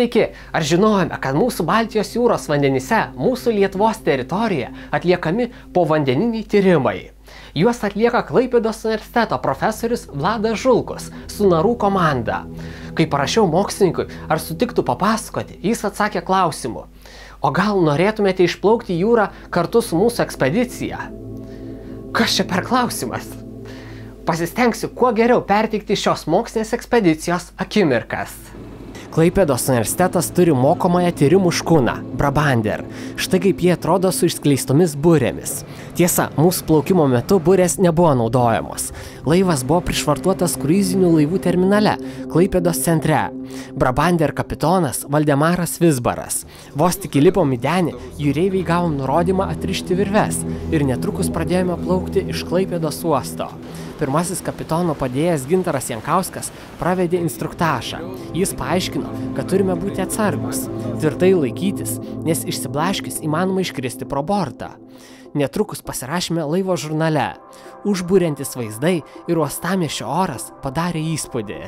Sveiki, ar žinojame, kad mūsų Baltijos jūros vandenyse, mūsų Lietuvos teritorijoje atliekami povandeniniai tyrimai? Juos atlieka Klaipėdos universiteto profesorius Vladas Žulkus su narų komanda. Kai parašiau mokslininkui, ar sutiktų papasakoti, jis atsakė klausimu: o gal norėtumėte išplaukti jūrą kartu su mūsų ekspedicija? Kas čia per klausimas? Pasistengsiu kuo geriau perteikti šios mokslinės ekspedicijos akimirkas. Klaipėdos universitetas turi mokomąją tyrimų škuną Brabander. Štai kaip jie atrodo su išskleistomis burėmis. Tiesa, mūsų plaukimo metu burės nebuvo naudojamos. Laivas buvo prišvartuotas kruizinių laivų terminale Klaipėdos centre. Brabander kapitonas Valdemaras Vizbaras. Vos tik įlipom į denį, jūreiviai gavom nurodymą atrišti virves ir netrukus pradėjome plaukti iš Klaipėdos uosto. Pirmasis kapitono padėjėjas Gintaras Jankauskas pravedė instruktažą. Jis paaiškino, kad turime būti atsargus, tvirtai laikytis, nes išsiblaškius įmanoma iškristi pro bortą. Netrukus pasirašėme laivo žurnale. Užburiantis vaizdai ir uostamiesčio oras padarė įspūdį.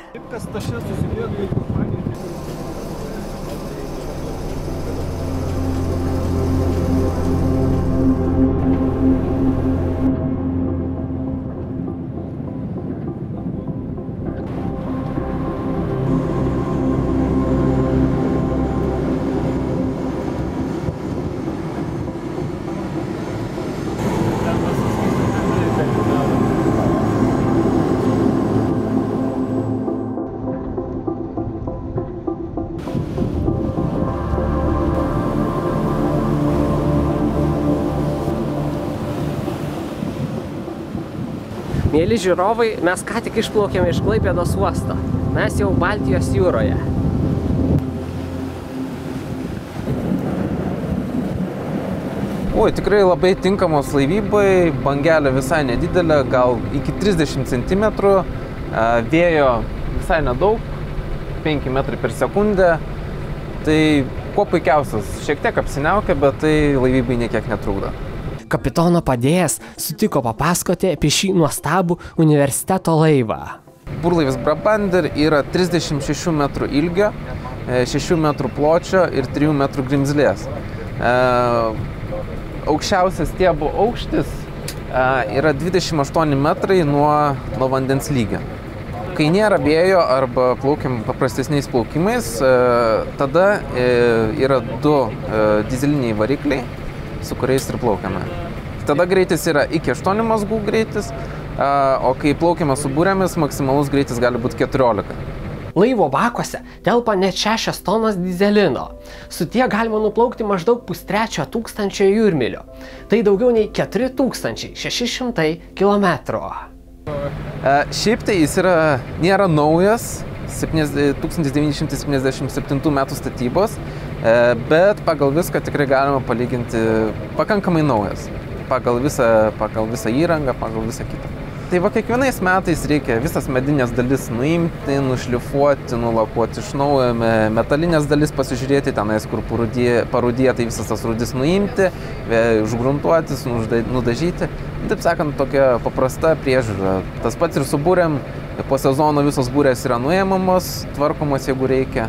Mėly žiūrovai, mes ką tik išplaukėme iš Klaipėdos uosto. Mes jau Baltijos jūroje. Oi, tikrai labai tinkamos laivybai, bangelė visai nedidelė, gal iki 30 cm, vėjo visai nedaug, 5 metrai per sekundę. Tai kuo puikiausias, šiek tiek apsiniaukia, bet tai laivybai niekiek netrukdo. Kapitono padėjėjas sutiko papasakoti apie šį nuostabų universiteto laivą. Burlaivis Brabander yra 36 metrų ilgio, 6 metrų pločio ir 3 metrų grimzlės. Aukščiausias stiebo aukštis yra 28 metrai nuo vandens lygio. Kai nėra vėjo arba plaukiam paprastesniais plaukimais, tada yra du dizeliniai varikliai, su kuriais ir plaukiame. Tada greitis yra iki 8 mazgų greitis, o kai plaukiame su burėmis, maksimalus greitis gali būti 14. Laivo bakuose telpa net 6 tonos dizelino. Su tie galima nuplaukti maždaug 530 jūrmylių. Tai daugiau nei 4600 km. Šiaip tai jis nėra naujas, 1977 metų statybos, bet pagal viską tikrai galima palyginti pakankamai naujas. Pagal visą įrangą, pagal visą kitą. Tai va kiekvienais metais reikia visas medinės dalis nuimti, nušlifuoti, nulakuoti iš naujo, metalinės dalis pasižiūrėti, tenais kur parūdija, tai visas tas rūdis nuimti, užgruntuotis, nudažyti. Taip sakant, tokia paprasta priežiūra. Tas pats ir su burėm, po sezono visos burės yra nuėmamos, tvarkomos, jeigu reikia.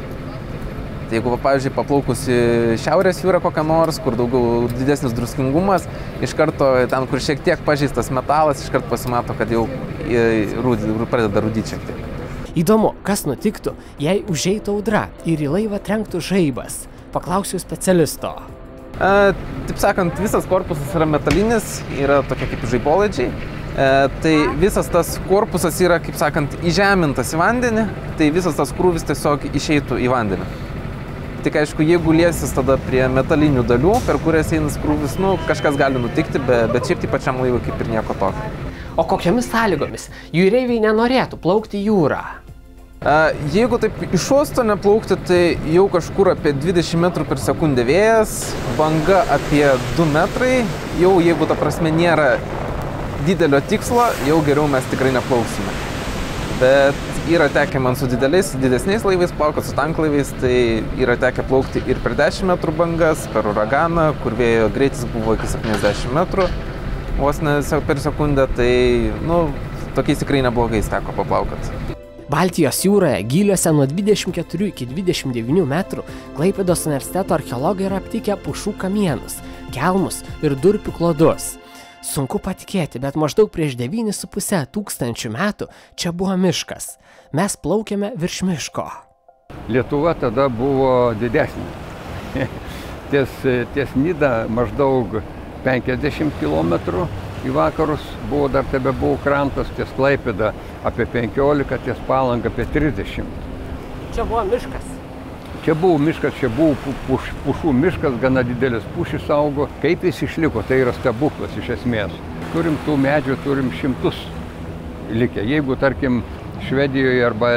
Tai jeigu, pavyzdžiui, paplaukus į Šiaurės jūrą kokią nors, kur daugiau didesnis druskingumas, iš karto ten, kur šiek tiek pažeistas metalas, iš karto pasimato, kad jau pradeda rūdyti šiek tiek. Įdomu, kas nutiktų, jei užeitų audra ir į laivą trenktų žaibas? Paklausiu specialisto. Taip sakant, visas korpusas yra metalinis, yra tokie kaip žaibolaidžiai. Tai visas tas korpusas yra, kaip sakant, įžemintas į vandenį, tai visas tas krūvis tiesiog išeitų į vandenį. Tik aišku, jeigu liesis tada prie metalinių dalių, per kurias einas krūvis, kažkas gali nutikti, bet šiaip tai pačiam laivui kaip ir nieko tokio. O kokiamis sąlygomis jūreiviai nenorėtų plaukti jūrą? Jeigu taip iš uosto neplaukti, tai jau kažkur apie 20 metrų per sekundę vėjas, banga apie 2 metrai, jau jeigu ta prasme nėra didelio tikslo, jau geriau mes tikrai neplauksime. Bet yra tekę man su didesniais laivais plaukti, su tanklaiviais, tai yra tekę plaukti ir per 10 metrų bangas, per uraganą, kur vėjo greitis buvo iki 70 metrų vos ne per sekundę, tai tokiais tikrai neblogais teko paplaukti. Baltijos jūroje gyliuose nuo 24 iki 29 metrų Klaipėdos universiteto archeologai yra aptikę pušų kamienus, kelmus ir durpių klodus. Sunku patikėti, bet maždaug prieš 9,5 tūkstančių metų čia buvo miškas. Mes plaukėme virš miško. Lietuva tada buvo didesnė. Ties Nida maždaug 50 km į vakarus buvo, dar tebebuvo krantas, ties Klaipėda apie 15, ties Palanga apie 30. Čia buvo miškas. Čia buvo miškas, čia buvo pušų miškas, gana didelis pušys augo. Kaip jis išliko, tai yra stebuklas iš esmės. Turim tų medžių, turim šimtus likę. Jeigu, tarkim, Švedijoje arba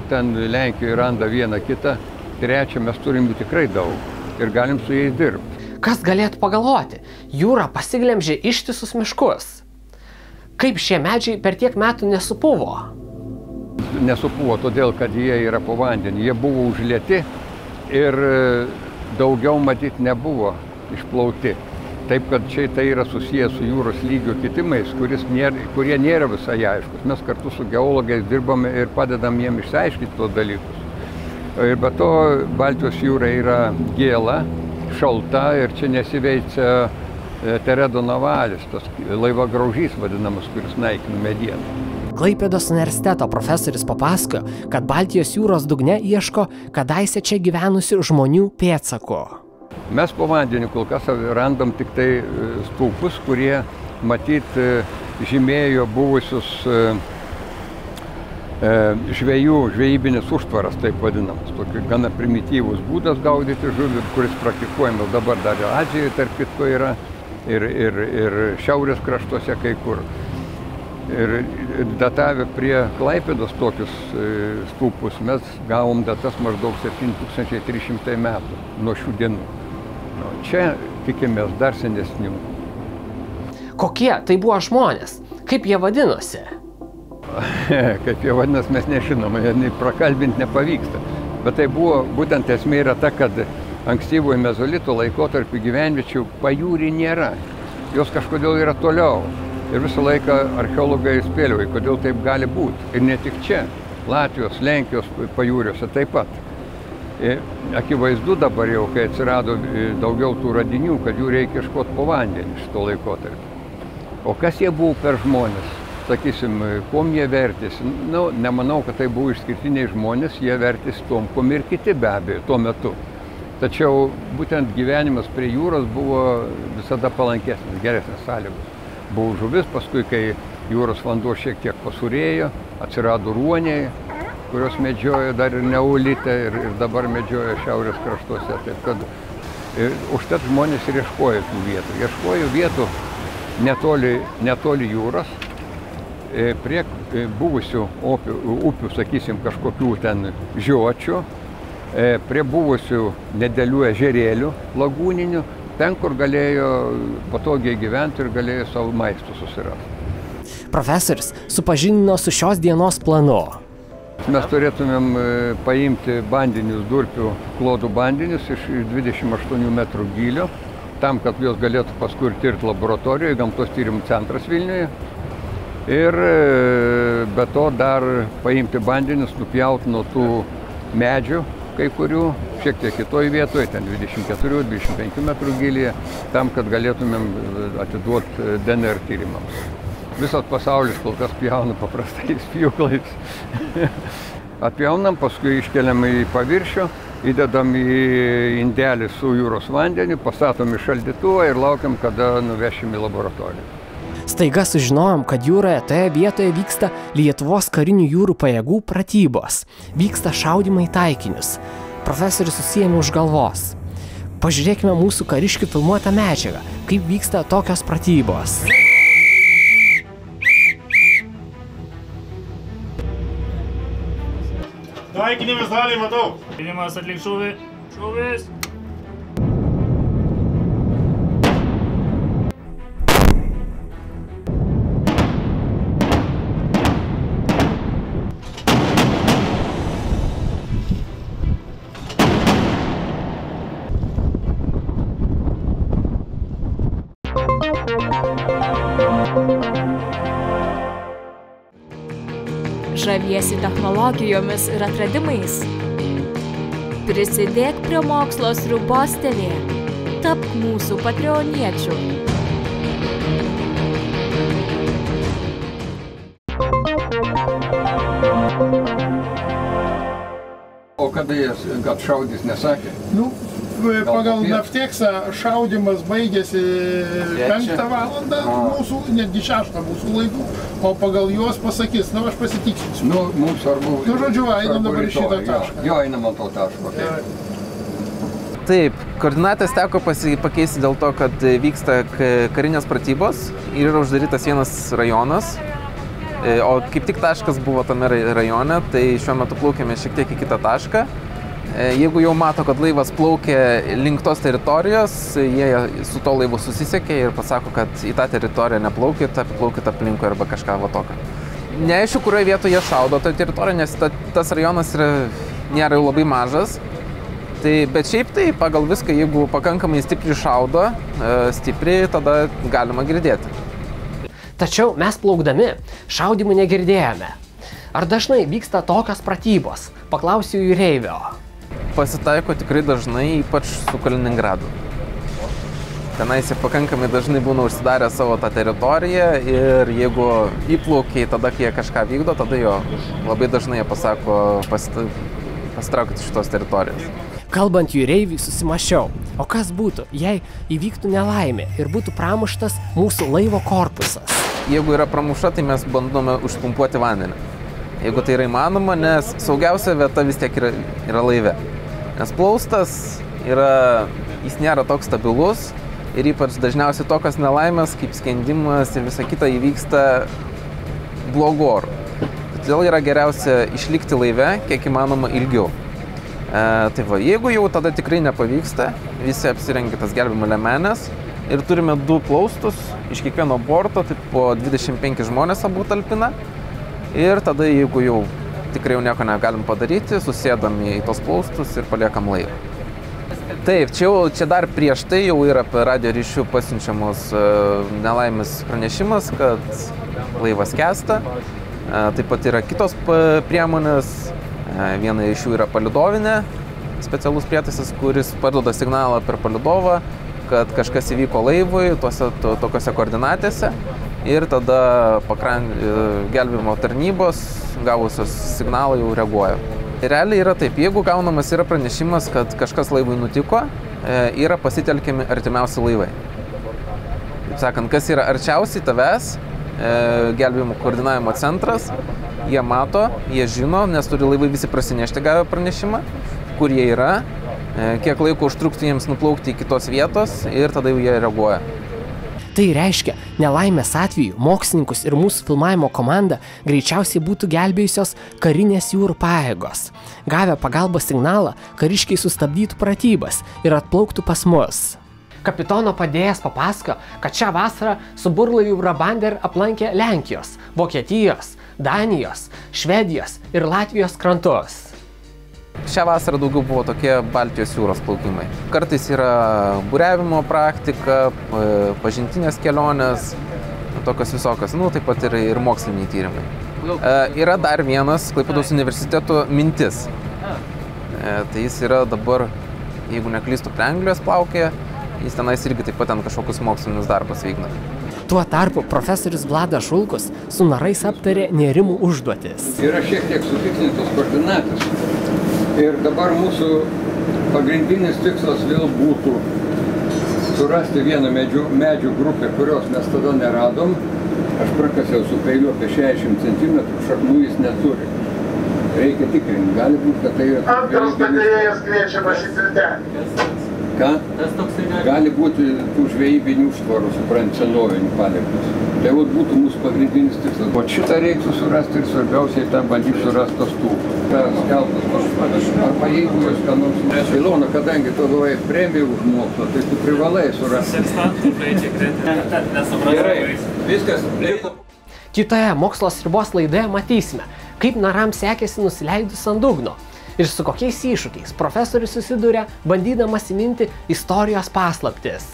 ten Lenkijoje randa vieną kitą, trečią, mes turim jų tikrai daug ir galim su jais dirbti. Kas galėtų pagalvoti? Jūra pasiglemžė ištisus miškus. Kaip šie medžiai per tiek metų nesupuvo? Nesupuvo todėl, kad jie yra po vandenį. Jie buvo užlieti ir daugiau matyt nebuvo išplauti. Taip, kad čia tai yra susijęs su jūros lygio kitimais, kurie nėra visai aiškus. Mes kartu su geologais dirbame ir padedam jiem išsiaiškinti tos dalykus. Ir be to Baltijos jūra yra gėla, šalta ir čia nesiveicia Teredo navalis, tas laivagraužys vadinamas, kuris naikina medieną. Klaipėdos universiteto profesorius papasakojo, kad Baltijos jūros dugne ieško kadaise čia gyvenusių žmonių pėdsakų. Mes po vandeniu kol kas randam tik tai stulpus, kurie matyt žymėjo buvusius žvejybinis užtvaras, taip vadinamas. Tokia gana primityvus būdas gaudyti žuvį, kuris praktikuojamas dabar dar Azijoje, tarp kitko yra, ir šiaurės kraštuose kai kur. Ir datavę prie Klaipėdos tokius stulpus mes gavom datas maždaug 7300 metų nuo šių dienų. Čia tikimės dar senesnių. Kokie tai buvo žmonės? Kaip jie vadinosi? Kaip jie vadinosi, mes nežinome, prakalbinti nepavyksta. Bet tai buvo, būtent esmė yra ta, kad ankstyvojo mezolito laikotarpiu gyvenviečių pajūry nėra. Jos kažkodėl yra toliau. Ir visą laiką archeologai spėlioja, kodėl taip gali būti. Ir ne tik čia, Latvijos, Lenkijos pajūriuose taip pat. Akivaizdu dabar jau, kai atsirado daugiau tų radinių, kad jų reikia ieškoti po vandenį šito laikotarpio. O kas jie buvo per žmonės? Sakysim, kuom jie vertėsi? Nemanau, kad tai buvo išskirtiniai žmonės, jie vertėsi tom, kuom ir kiti be abejo tuo metu. Tačiau būtent gyvenimas prie jūros buvo visada palankesnis, geresnės sąlygos. Buvo žuvis, paskui, kai jūros vanduo šiek tiek pasurėjo, atsirado ruoniai, kurios medžiojo dar ir neolite ir dabar medžiojo šiaurės kraštuose. Taip kad užtat žmonės ir ieškojo tų vietų. Ieškojo vietų netoli jūros, prie buvusių upių, sakysim, kažkokių ten žiočių, prie buvusių nedėlių ežerėlių lagūninių, ten, kur galėjo patogiai gyventi ir galėjo savo maistų susirasti. Profesorius supažindino su šios dienos planu. Mes turėtumėm paimti bandinius, durpių klodų bandinius iš 28 metrų gylio, tam, kad juos galėtų paskui ir tirti laboratorijoje, Gamtos tyrimų centras Vilniuje. Ir be to dar paimti bandinius, nupjauti nuo tų medžių, kai kurių, šiek tiek kitoj vietoje, ten 24-25 metrų gylyje, tam, kad galėtumėm atiduoti DNR tyrimams. Visas pasaulis kol kas pjauna paprastais pjūklais. Atpjaunam, paskui iškeliam į paviršių, įdedam į indelį su jūros vandeniu, pastatom į šaldytuvą ir laukiam, kada nuvešim į laboratoriją. Staiga sužinojom, kad jūroje toje vietoje vyksta Lietuvos karinių jūrų pajėgų pratybos. Vyksta šaudymai taikinius. Profesorius susiėmė už galvos. Pažiūrėkime mūsų kariškių filmuotą medžiagą, kaip vyksta tokios pratybos. Taikinį visalį matau. Taikinimas atlik šūvį. Šūvis. Žaviesi technologijomis ir atradimais? Prisidėk prie Mokslo sriubos TV. Tapk mūsų patreoniečių. O kada jie šaudys, nesakė? Nu, pagal Nafteksą šaudimas baigėsi 5 valandą mūsų, netgi 6 mūsų laikų, o pagal juos pasakys, aš pasitiksinsiu. Nu, mums svarbu. Nu, žodžiu, einam dabar į šitą tašką. Jo, einam ant to taško. Taip, koordinatės teko pakeisti dėl to, kad vyksta karinės pratybos ir yra uždarytas vienas rajonas. O kaip tik taškas buvo tame rajone, tai šiuo metu plaukėme šiek tiek į kitą tašką. Jeigu jau mato, kad laivas plaukia link tos teritorijos, jie su to laivu susisiekė ir pasako, kad į tą teritoriją neplaukit, plaukit aplinkui arba kažką va tokio. Neaišku, kurioje vietoje jie šaudo tą teritoriją, nes tas rajonas nėra jau labai mažas. Bet šiaip tai pagal viską, jeigu pakankamai stipriai šaudo, stipriai tada galima girdėti. Tačiau mes plaukdami šaudimų negirdėjome. Ar dažnai vyksta tokios pratybos? Paklausiu jūreivio. Pasitaiko tikrai dažnai, ypač su Kaliningradu. Tenais jie pakankamai dažnai būna užsidarę savo tą teritoriją ir jeigu įplaukiai tada, kai jie kažką vykdo, tada jo labai dažnai jie pasako pasitraukti iš šitos teritorijos. Kalbant jūreiviui, susimašiau, o kas būtų, jei įvyktų nelaimė ir būtų pramuštas mūsų laivo korpusas? Jeigu yra pramuša, tai mes bandome užpumpuoti vandenį. Jeigu tai yra įmanoma, nes saugiausia vieta vis tiek yra laive. Nes plaustas jis nėra toks stabilus ir ypač dažniausiai tokios nelaimės kaip skendimas ir visa kita įvyksta blogu oru. Todėl yra geriausia išlikti laive kiek įmanoma ilgiau. Tai va, jeigu jau tada tikrai nepavyksta, visi apsirengia tas gelbėjimo liemenes ir turime 2 plaustus iš kiekvieno borto, tai po 25 žmonės abu talpina ir tada, jeigu jau tikrai jau nieko negalim padaryti, susėdam į tos plaustus ir paliekam laivą. Taip, čia dar prieš tai jau yra per radio ryšių pasiunčiamos nelaimės pranešimas, kad laivas skęsta. Taip pat yra kitos priemonės. Viena iš jų yra palidovinė, specialus prietaisas, kuris paduoda signalą per palidovą, kad kažkas įvyko laivui tokiose koordinatėse ir tada gelbėjimo tarnybos gavusios signalą jau reaguoja. Realiai yra taip, jeigu gaunamas yra pranešimas, kad kažkas laivui nutiko, yra pasitelkiami artimiausi laivai. Taip sakant, kas yra arčiausiai tavęs, gelbėjimo koordinavimo centras, jie mato, jie žino, nes turi laivai visi prasinešti gavę pranešimą, kur jie yra, kiek laiko užtruktų jiems nuplaukti iki kitos vietos ir tada jau jie reaguoja. Tai reiškia, nelaimės atveju mokslininkus ir mūsų filmavimo komandą greičiausiai būtų gelbėjusios karinės jūrų pajėgos. Gavę pagalbos signalą, kariškiai sustabdytų pratybas ir atplauktų pas mus. Kapitono padėjęs papasako, kad šią vasarą su burlaiviu Brabander aplankė Lenkijos, Vokietijos, Danijos, Švedijos ir Latvijos krantus. Šią vasarą daugiau buvo tokie Baltijos jūros plaukimai. Kartais yra buriavimo praktika, pažintinės kelionės, tokios visokios, taip pat ir moksliniai tyrimai. Yra dar vienas Klaipėdos universiteto mintis. Tai jis yra dabar, jeigu neklystu, prie Anglijos plaukė, jis tenais irgi taip pat ten kažkokius mokslinius darbus vykdo. Tuo tarpu profesorius Vladas Žulkus su narais aptarė nėrimų užduotis. Yra šiek tiek sutikslintos koordinatės. Ir dabar mūsų pagrindinis tikslas vėl būtų surasti vieną medžių grupę, kurios mes tada neradom. Aš prakasiau su peiliu apie 60 cm, šaknų jis neturi. Reikia tikrinti. Gali būti, kad tai yra... Antras patarėjas kviečiamas į tiltelį. Ką? Gali būti tų žvejybinių užtvarų, suprant, senovinių paliktus. Tai būtų mūsų pagrindinis tikslas. O šitą reiktų surasti ir svarbiausiai tą bandyti surasti tos tų skelbtas. Arba jeigu jūs ką nors... Ilona, kadangi tu duoji premiją už mokslą, tai tu privalai surasti. Gerai, viskas. Kitoje Mokslo sriubos laidoje matysime, kaip narams sekėsi nusileidus ant dugno ir su kokiais iššūkiais profesorius susiduria, bandydamas įminti istorijos paslaptis.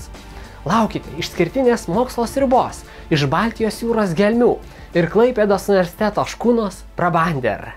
Laukite išskirtinės mokslo sriubos iš Baltijos jūros gelmių ir Klaipėdos universiteto škunos Brabander.